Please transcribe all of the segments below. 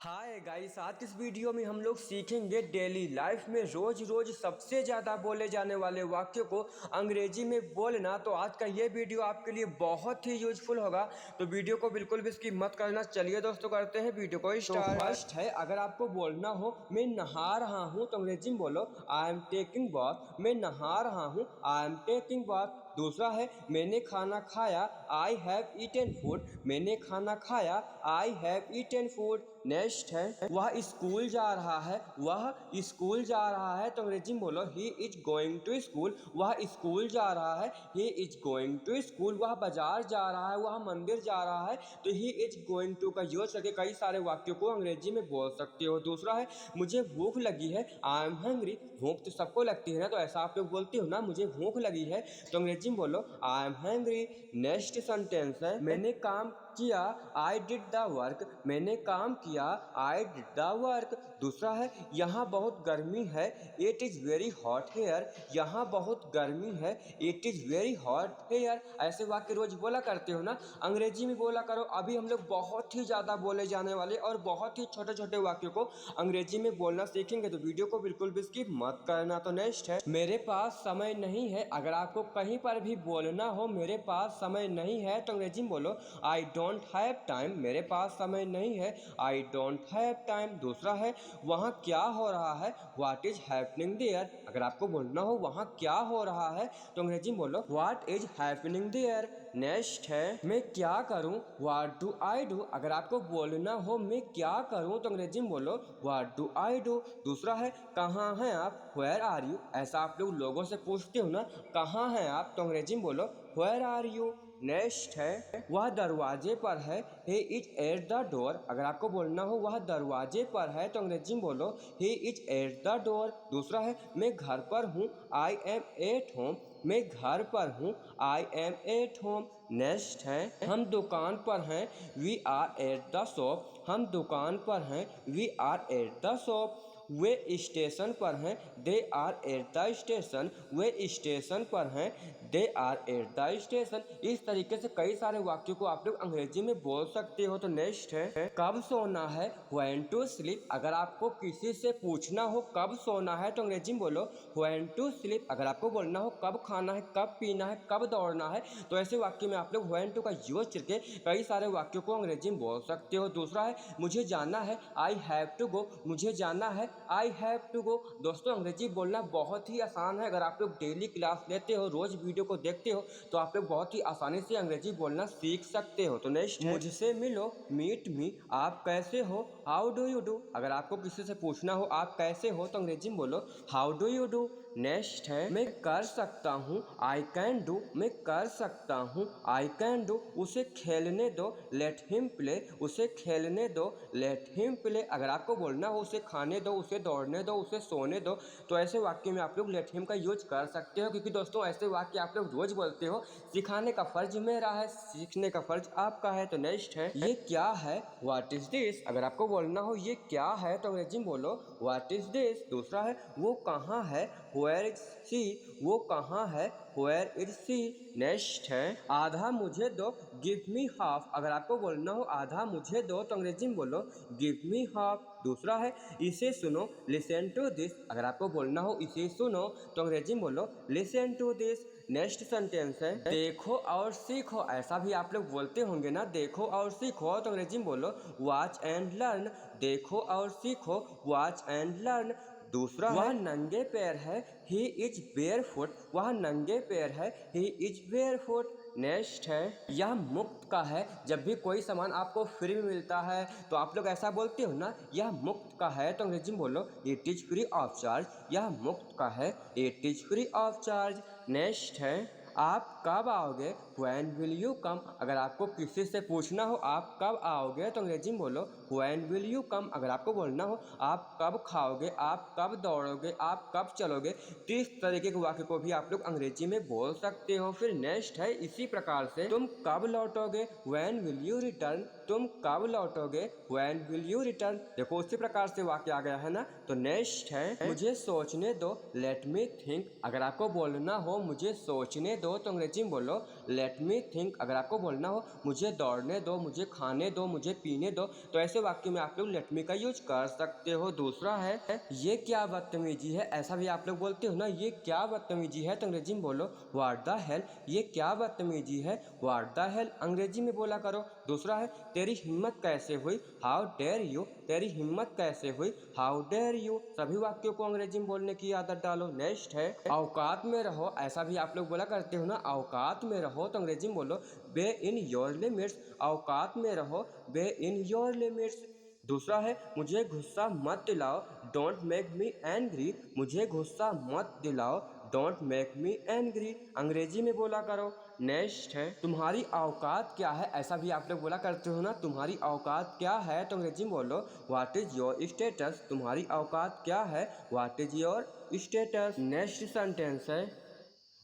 Hi guys, आज इस video में हम लोग सीखेंगे डेली लाइफ में रोज रोज सबसे ज़्यादा बोले जाने वाले वाक्यों को अंग्रेजी में बोलना। तो आज का ये वीडियो आपके लिए बहुत ही यूजफुल होगा, तो वीडियो को बिल्कुल भी स्किप मत करना। चलिए दोस्तों, करते हैं वीडियो को स्टार्ट। फर्स्ट है, अगर आपको बोलना हो मैं नहा रहा हूँ तो अंग्रेजी में बोलो आई एम टेकिंग बाथ। मैं नहा रहा हूँ, आई एम टेकिंग बाथ। दूसरा है, मैंने खाना खाया, आई हैव ईटन फूड। मैंने खाना खाया, I have eaten food. Next है, वह स्कूल जा रहा है, वह स्कूल जा रहा है तो अंग्रेजी में बोलो he is going to school. वह स्कूल जा रहा है, he is going to school. वह बाजार जा रहा है, वह मंदिर जा रहा है तो ही इज गोइंग टू का यूज करके कई सारे वाक्यों को अंग्रेजी में बोल सकते हो। दूसरा है, मुझे भूख लगी है, आई एम हंग्री। भूख तो सबको लगती है ना, तो ऐसा आप लोग बोलते हो ना, मुझे भूख लगी है तो अंग्रेजी में बोलो I am hungry. Next sentence है, मैंने काम किया, आई डिड द वर्क। मैंने काम किया, आई डिड द वर्क। दूसरा है, यहाँ बहुत गर्मी है, it is very hot here. यहाँ बहुत गर्मी है, it is very hot here. ऐसे वाक्य रोज बोला करते हो ना, अंग्रेजी में बोला करो। अभी हम लोग बहुत ही ज़्यादा बोले जाने वाले और बहुत ही छोटे छोटे वाक्यों को अंग्रेजी में बोलना सीखेंगे, तो वीडियो को बिल्कुल भी स्किप मत करना। तो नेक्स्ट है, मेरे पास समय नहीं है। अगर आपको कहीं पर भी बोलना हो मेरे पास समय नहीं है तो अंग्रेजी में बोलो आई डोंट हैव टाइम। मेरे पास समय नहीं है, आई डोंट हैव टाइम। दूसरा है, वहाँ क्या हो रहा है, व्हाट इज हैपनिंग देयर। अगर आपको बोलना हो वहाँ क्या हो रहा है तो अंग्रेजी में बोलो what is happening there. Next है, मैं क्या करूँ, व्हाट डू आई डू। अगर आपको बोलना हो मैं क्या करूँ तो अंग्रेजी में बोलो व्हाट डू आई डू। दूसरा है, कहाँ हैं आप, वेयर आर यू। ऐसा आप लोग लोगों से पूछते हो ना, कहाँ हैं आप तो अंग्रेजी में बोलो वेयर आर यू। नेक्स्ट है, वह दरवाजे पर है, he is at the door. अगर आपको बोलना हो वह दरवाजे पर है तो अंग्रेजी में बोलो he is at the door. दूसरा है, मैं घर पर हूँ, आई एम एट होम। मैं घर पर हूँ, I am at home. Next है, हम दुकान पर हैं, we are at the shop. हम दुकान पर हैं, we are at the shop. वे स्टेशन पर हैं, they are at the station. वे स्टेशन पर हैं, they are at the station. इस तरीके से कई सारे वाक्यों को आप लोग अंग्रेजी में बोल सकते हो। तो नेक्स्ट है, कब सोना है, व्हेन टू स्लीप। अगर आपको किसी से पूछना हो कब सोना है तो अंग्रेजी में बोलो व्हेन टू स्लीप। अगर आपको बोलना हो कब खाना है, कब पीना है, कब दौड़ना है तो ऐसे वाक्य में आप लोग व्हेन टू का यूज करके कई सारे वाक्यों को अंग्रेजी में बोल सकते हो। दूसरा है, मुझे जाना है, आई हैव टू गो। मुझे जाना है, आई हैव टू गो। दोस्तों, अंग्रेजी बोलना बहुत ही आसान है। अगर आप लोग डेली क्लास लेते हो, रोज वीडियो को देखते हो तो आप लोग बहुत ही आसानी से अंग्रेजी बोलना सीख सकते हो। तो नेक्स्ट, मुझसे मिलो, मीट मी। आप कैसे हो, हाउ डू यू डू। अगर आपको किसी से पूछना हो आप कैसे हो तो अंग्रेजी में बोलो how do you do. Next है, मैं कर सकता हूँ, आई कैन डू। मैं कर सकता हूँ, आई कैन डू। उसे खेलने दो, लेट हिम प्ले। उसे खेलने दो, लेट हिम प्ले। अगर आपको बोलना हो उसे खाने दो, उसे दौड़ने दो, उसे सोने दो तो ऐसे वाक्य में आप लोग लेट हिम का यूज कर सकते हो, क्योंकि दोस्तों ऐसे वाक्य आप लोग रोज बोलते हो। सिखाने का फर्ज मेरा है, सीखने का फर्ज आपका है। तो नेक्स्ट है, ये क्या है, व्हाट इज दिस। अगर आपको बोलना हो ये क्या है तो अंग्रेजी में बोलो व्हाट इज दिस। दूसरा है, वो कहाँ है, वेयर इज सी। वो कहाँ है, वेयर इज सी। नेक्स्ट है, आधा मुझे दो, गिव मी हाफ। अगर आपको बोलना हो आधा मुझे दो तो अंग्रेजी में बोलो गिव मी हाफ। दूसरा है, इसे सुनो, लिसन टू दिस। अगर आपको बोलना हो इसे सुनो तो अंग्रेजी में बोलो listen to this. Next sentence है, देखो और सीखो। ऐसा भी आप लोग बोलते होंगे ना, देखो और सीखो तो अंग्रेजी में बोलो वॉच एंड लर्न। देखो और सीखो, वॉच एंड लर्न। दूसरा, वह नंगे पैर है, ही इज बेयर फुट। वह नंगे पैर है, he is bear foot. Next है, यह मुफ्त का है। जब भी कोई सामान आपको फ्री में मिलता है तो आप लोग ऐसा बोलते हो ना, यह मुफ्त का है तो अंग्रेजी में बोलो it is free of charge. यह मुफ्त का है, it is free of charge. Next है, आप कब आओगे, व्हेन विल यू कम। अगर आपको किसी से पूछना हो आप कब आओगे तो अंग्रेजी में बोलो व्हेन विल यू कम। अगर आपको बोलना हो आप कब खाओगे, आप कब दौड़ोगे, आप कब चलोगे तो इस तरीके के वाक्य को भी आप लोग अंग्रेजी में बोल सकते हो। फिर नेक्स्ट है, इसी प्रकार से, तुम कब लौटोगे, व्हेन विल यू रिटर्न। तुम कब लौटोगे, व्हेन विल यू रिटर्न। देखो उसी प्रकार से वाक्य आ गया है ना। तो नेक्स्ट है, मुझे सोचने दो, लेट मी थिंक। अगर आपको बोलना हो मुझे सोचने दो तो अंग्रेजी में बोलो लेट मी थिंक। अगर आपको बोलना हो मुझे दौड़ने दो, मुझे खाने दो, मुझे पीने दो, तो ऐसे वाक्य में आप लोग लेट मी का यूज कर सकते हो। दूसरा है ये क्या बदतमीजी है, ऐसा भी आप लोग बोलते हो ना, ये क्या बदतमीजी है, तो अंग्रेजी में बोलो व्हाट द हेल। ये क्या बदतमीजी है, व्हाट द हेल अंग्रेजी में बोला करो। दूसरा है तेरी हिम्मत कैसे हुई, हाउ डेयर यू। तेरी हिम्मत कैसे हुई, हाउ डेयर यू। सभी वाक्यों को अंग्रेजी में बोलने की आदत डालो। नेक्स्ट है औकात में रहो, ऐसा भी आप लोग बोला करते हो ना, औकात में रहो, तो अंग्रेजी में बोलो बे इन योर लिमिट्स। औकात में रहो, बे इन योर लिमिट्स। दूसरा है मुझे गुस्सा मत दिलाओ, डोंट मेक मी एंग्री। मुझे गुस्सा मत दिलाओ, डोंट मेक मी एंग्री अंग्रेजी में बोला करो। नेक्स्ट है तुम्हारी औकात क्या है, ऐसा भी आप लोग बोला करते हो ना, तुम्हारी औकात क्या है, तो अंग्रेजी में बोलो व्हाट इज योर स्टेटस। तुम्हारी औकात क्या है, what is your status. Next sentence है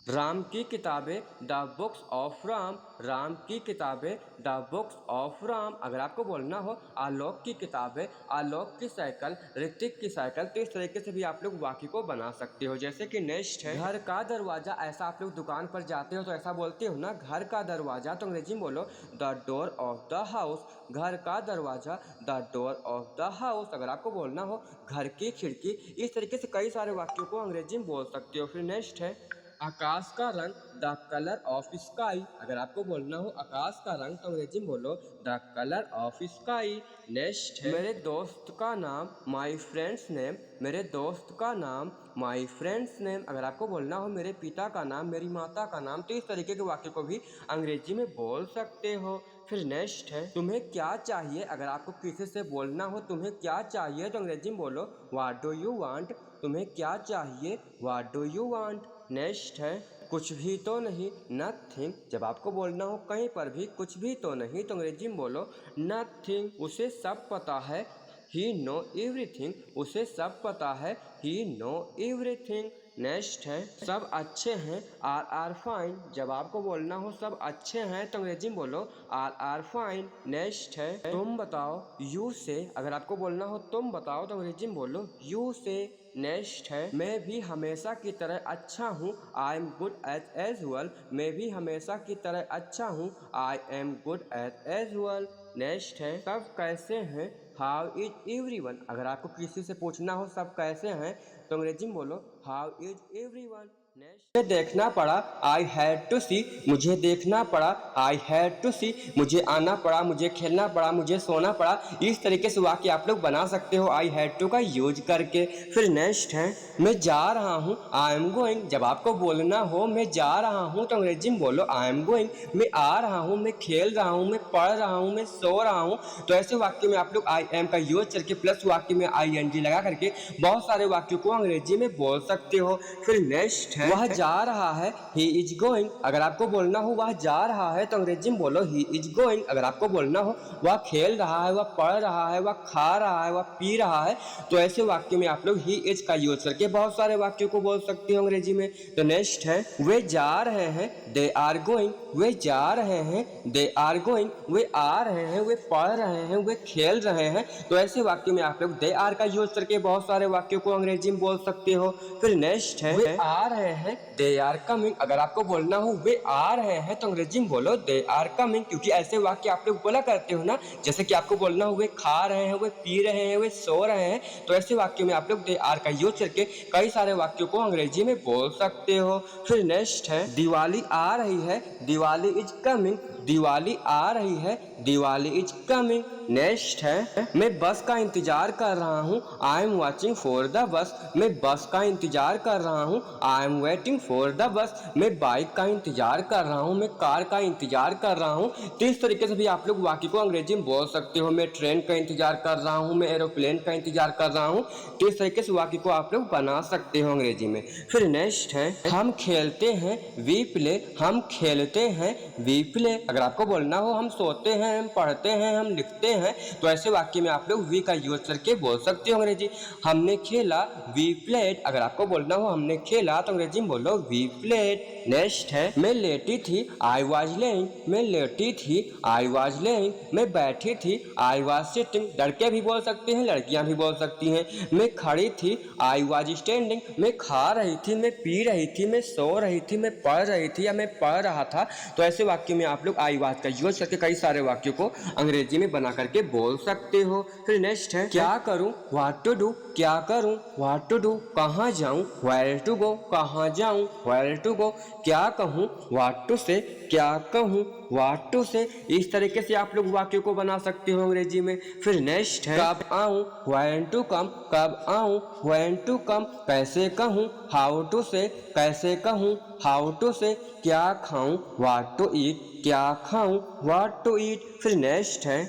राम की किताबें, the books of Ram. Ram की किताबें, द बुक्स ऑफ राम। अगर आपको बोलना हो आलोक की किताबें, आलोक की साइकिल, ऋतिक की साइकिल, तो इस तरीके से भी आप लोग वाक्य को बना सकते हो। जैसे कि नेक्स्ट है घर का दरवाजा, ऐसा आप लोग दुकान पर जाते हो तो ऐसा बोलते हो ना, घर का दरवाजा, तो अंग्रेजी में बोलो the door of the house. घर का दरवाजा, the door of the house. अगर आपको बोलना हो घर की खिड़की, इस तरीके से कई सारे वाक्यों को अंग्रेजी में बोल सकते हो। फिर नेक्स्ट है आकाश का रंग, द कलर ऑफ स्काई। अगर आपको बोलना हो आकाश का रंग, तो अंग्रेजी में बोलो the colour of sky. Next है मेरे दोस्त का नाम, माई फ्रेंड्स नेम। मेरे दोस्त का नाम, माई फ्रेंड्स नेम। अगर आपको बोलना हो मेरे पिता का नाम, मेरी माता का नाम, तो इस तरीके के वाक्य को भी अंग्रेजी में बोल सकते हो। फिर नेक्स्ट है तुम्हें क्या चाहिए। अगर आपको किसी से बोलना हो तुम्हें क्या चाहिए, तो अंग्रेजी में बोलो व्हाट डू यू वांट। तुम्हें क्या चाहिए, what do you want. Next है कुछ भी तो नहीं, नथिंग। जब आपको बोलना हो कहीं पर भी कुछ भी तो नहीं, तो अंग्रेजी में बोलो नथिंग। उसे सब पता है, ही नो एवरीथिंग। उसे सब पता है, ही नो एवरीथिंग। नेक्स्ट है सब अच्छे हैं, आर फाइन। जब आपको बोलना हो सब अच्छे हैं, तो अंग्रेजी में बोलो आर फाइन। नेक्स्ट है तुम बताओ, यू से। अगर आपको बोलना हो तुम बताओ, तो अंग्रेजी में बोलो यू से। नेक्स्ट है मैं भी हमेशा की तरह अच्छा हूँ, I am good as well. मैं भी हमेशा की तरह अच्छा हूँ, I am good as well. Next है सब कैसे हैं, हाउ इज एवरीवन। अगर आपको किसी से पूछना हो सब कैसे हैं, तो अंग्रेजी में बोलो हाउ इज एवरीवन। नेक्स्ट मुझे देखना पड़ा, आई हैड टू सी। मुझे देखना पड़ा, आई हैड टू सी। मुझे आना पड़ा, मुझे खेलना पड़ा, मुझे सोना पड़ा। इस तरीके से वाक्य आप लोग बना सकते हो आई हैड टू का यूज करके। फिर नेक्स्ट है मैं जा रहा हूँ, आई एम गोइंग। जब आपको बोलना हो मैं जा रहा हूँ, तो अंग्रेजी में बोलो आई एम गोइंग। मैं आ रहा हूँ, मैं खेल रहा हूँ, मैं पढ़ रहा हूँ, मैं सो रहा हूँ, तो ऐसे वाक्य में आप लोग आई एम का यूज करके प्लस वाक्य में आई एन जी लगा करके बहुत सारे वाक्यों को अंग्रेजी में बोल सकते हो। फिर नेक्स्ट है वह जा रहा है, ही इज गोइंग। अगर आपको बोलना हो वह जा रहा है, तो अंग्रेजी में बोलो ही इज गोइंग। अगर आपको बोलना हो वह खेल रहा है, वह पढ़ रहा है, वह खा रहा है, वह पी रहा है, तो ऐसे वाक्य में आप लोग ही इज का यूज करके बहुत सारे वाक्यों को बोल सकते हो अंग्रेजी में। तो नेक्स्ट है वे जा रहे हैं, दे आर गोइंग। वे जा रहे हैं, दे आर गोइंग। वे आ रहे हैं, वे पढ़ रहे हैं, वे खेल रहे हैं, तो ऐसे वाक्य में आप लोग दे आर का यूज करके बहुत सारे वाक्यों को अंग्रेजी में बोल सकते हो। फिर नेक्स्ट है वे आ रहे हैं, दे आर कमिंग। अगर आपको बोलना हो वे आ रहे हैं, तो अंग्रेजी में बोलो दे आर कमिंग, क्योंकि ऐसे वाक्य आप लोग बोला करते हो ना, जैसे कि आपको बोलना हो वे खा रहे हैं, वे पी रहे हैं, वे सो रहे हैं, तो ऐसे वाक्यों में आप लोग दे आर का यूज करके कई सारे वाक्यों को अंग्रेजी में बोल सकते हो। फिर नेक्स्ट है दिवाली आ रही है, दिवाली इज कमिंग। दिवाली आ रही है, दिवाली इज कमिंग। नेक्स्ट है मैं बस का इंतजार कर रहा हूँ, I am watching for the bus. मैं बस का इंतजार कर रहा हूँ, I am waiting for the bus. मैं बाइक का इंतजार कर रहा हूँ, मैं कार का इंतजार कर रहा हूँ, तो इस तरीके से भी आप लोग वाक्य को अंग्रेजी में बोल सकते हो। मैं ट्रेन का इंतजार कर रहा हूँ, मैं एरोप्लेन का इंतजार कर रहा हूँ, तो इस तरीके से वाक्य को आप लोग बना सकते हो अंग्रेजी में। फिर नेक्स्ट है हम खेलते हैं, वी प्ले। हम खेलते हैं, वी प्ले। अगर आपको बोलना हो हम सोते हैं, हम पढ़ते हैं, हम लिखते हैं तो ऐसे वाक्य में आप लोग वी का यूज करके बोल सकते हो अंग्रेजी। हमने खेला, वी प्लेड। अगर आपको बोलना हो हमने खेला तो अंग्रेजी में बोलो वी प्लेड। नेक्स्ट है मैं लेटी थी, आई वाज लेइंग। मैं लेटी थी, आई वाज लेइंग। मैं बैठी थी, आई वाज सिटिंग। लड़के भी बोल सकते हैं, लड़कियां भी बोल सकती हैं। मैं खड़ी थी, आई वाज स्टैंडिंग। मैं खा रही थी, मैं पी रही थी, मैं सो रही थी, मैं पढ़ रही थी या मैं पढ़ रहा था। तो ऐसे वाक्य में आप लोग आई वाज का यूज करके कई सारे वाक्यों को अंग्रेजी में बना करके बोल सकते हो। फिर नेक्स्ट है क्या करूं, व्हाट टू डू। क्या करूं, व्हाट टू डू। कहाँ जाऊं, वेयर टू गो। कहाँ जाऊं, वेयर टू गो। क्या कहूं, व्हाट टू से। क्या कहूं, व्हाट टू से। इस तरीके से आप लोग वाक्यों को बना सकते हो अंग्रेजी में। फिर नेक्स्ट है कब आऊं, व्हेन टू कम। कब आऊं, व्हेन टू कम। कैसे कहूं, हाउ टू से। कैसे कहूं, हाउ टू से। क्या खाऊं, व्हाट टू ईट। क्या खाऊं, व्हाट टू ईट। फिर नेक्स्ट है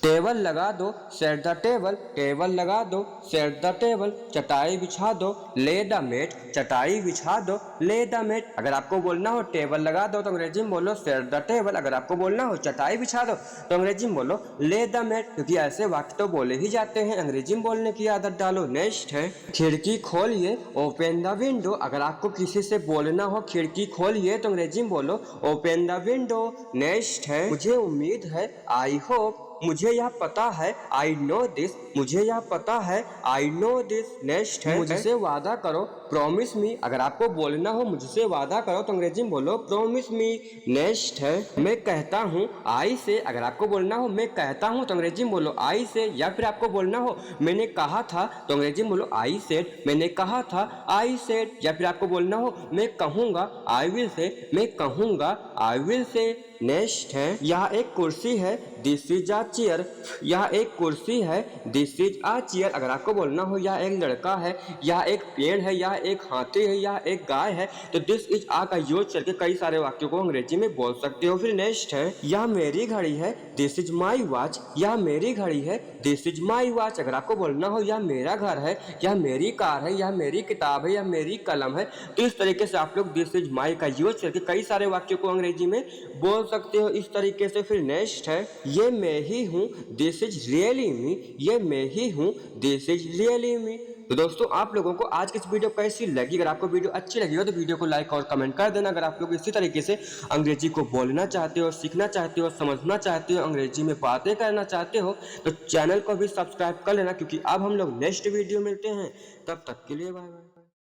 टेबल लगा दो, सेट द टेबल। टेबल लगा दो, सेट द टेबल। चटाई बिछा दो, ले द मेट। चटाई बिछा दो, ले द मेट। अगर आपको बोलना हो टेबल लगा दो तो अंग्रेजी में बोलो सेट द टेबल। अगर आपको बोलना हो चटाई बिछा दो तो अंग्रेजी में बोलो ले द मेट, क्योंकि ऐसे वाक्य तो बोले ही जाते हैं, अंग्रेजी में बोलने की आदत डालो। नेक्स्ट है खिड़की खोलिए, ओपन द विंडो। अगर आपको किसी से बोलना हो खिड़की खोलिए तो अंग्रेजी में बोलो ओपन द विंडो। नेक्स्ट है मुझे उम्मीद है, आई होप। मुझे यह पता है, आई नो दिस। मुझे यह पता है, आई नो दिस। नेक्स्ट है मुझसे वादा करो, प्रॉमिस मी। अगर आपको बोलना हो मुझसे वादा करो तो अंग्रेजी में बोलो प्रॉमिस मी। नेक्स्ट है मैं कहता हूँ, आई से। अगर आपको बोलना हो मैं कहता हूँ तो अंग्रेजी में बोलो आई से। या फिर आपको बोलना हो मैंने कहा था तो अंग्रेजी में बोलो आई सेड। मैंने कहा था, आई सेड। या फिर आपको बोलना हो मैं कहूँगा, आई विल से। मैं कहूँगा, आई विल से। नेक्स्ट है यह एक कुर्सी है, दिस इज अ चेयर। यह एक कुर्सी है, दिस इज अ चेयर। अगर आपको बोलना हो यह एक लड़का है, यह एक पेड़ है, यह एक हाथी है, यह एक गाय है तो दिस इज आ का यूज करके कई सारे वाक्यों को अंग्रेजी में बोल सकते हो। फिर नेक्स्ट है यह मेरी घड़ी है, दिस इज माई वॉच। यह मेरी घड़ी है, दिस इज माई वॉच। अगर आपको बोलना हो यह मेरा घर है, यह मेरी कार है, यह मेरी किताब है, यह मेरी कलम है तो इस तरीके से आप लोग दिस इज माई का यूज करके कई सारे वाक्यों को अंग्रेजी में बोल सकते हो इस तरीके से। फिर नेक्स्ट है ये मैं ही हूँ, दिस इज रियली मी। ये मैं ही हूँ, दिस इज रियली मी। तो दोस्तों आप लोगों को आज की इस वीडियो कैसी लगी? अगर आपको वीडियो अच्छी लगी हो तो वीडियो को लाइक और कमेंट कर देना। अगर आप लोग इसी तरीके से अंग्रेजी को बोलना चाहते हो, सीखना चाहते हो, समझना चाहते हो, अंग्रेजी में बातें करना चाहते हो तो चैनल को भी सब्सक्राइब कर लेना, क्योंकि अब हम लोग नेक्स्ट वीडियो मिलते हैं। तब तक के लिए बाय बाय।